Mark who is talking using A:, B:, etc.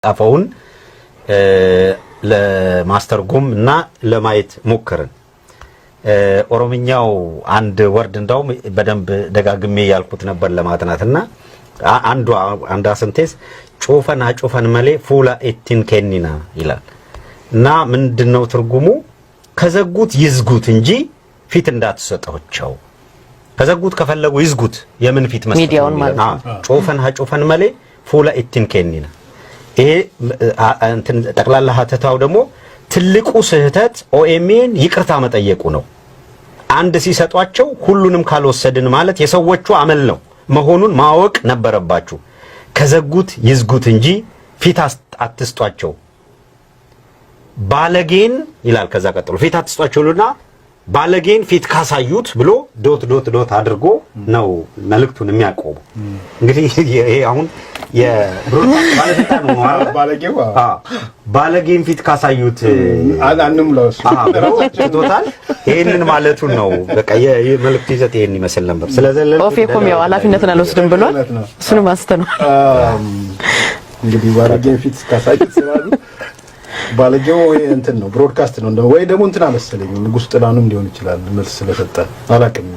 A: አፈውን ለማስተርጎም እና ለማየት ሞከርን ኦሮምኛው አንድ ወርድ እንዳው በደንብ ደጋግሜ ያልኩት ነበር ለማጥናትና አንዷ ሰንቴንስ ጮፈን መሌ ፉላ ኤቲን ከኒና ይላል እና ምንድነው ትርጉሙ ከዘጉት ይዝጉት እንጂ ፊት እንዳትሰጣቸው ከዘጉት ከፈለጉ ይዝጉት የምን ፊት መስጠት ነው ጮፈን መሌ ፉላ ኤቲን ከኒና ይሄ እንትን ጠቅላላ ሀተታው ደግሞ ትልቁ ስህተት ኦኤምኤን ይቅርታ መጠየቁ ነው አንድ ሲሰጧቸው ሁሉንም ካልወሰድን ማለት የሰዎቹ አመል ነው መሆኑን ማወቅ ነበረባችሁ ከዘጉት ይዝጉት እንጂ ፊት አትስጧቸው ባለጌን ይላል ከዛ ቀጥሎ ፊት አትስጧቸውና ባለጌን ፊት ካሳዩት ብሎ ዶት አድርጎ ነው መልእክቱን የሚያቆሙ እንግዲህ ይሄ አሁን የባለስልጣን ነው ባለጌው ባለጌን ፊት ካሳዩት አንንም ለሱ ቶታል ይሄንን ማለቱ ነው በቃ የመልእክቱ ይዘት ይሄን ይመስል ነበር ስለዚህ
B: ኦፌኮም ያው ኃላፊነቱን አልወስድም ብሏል እሱንም አስተነው
C: እንግዲህ ባለጌን ፊት ካሳዩት ስላሉ ባለጌው እንትን ነው ብሮድካስት ነው እንደው ወይ ደግሞ እንትና መሰለኝ ንጉስ ጥላኑም ሊሆን ይችላል መልስ ስለሰጠ አላቅም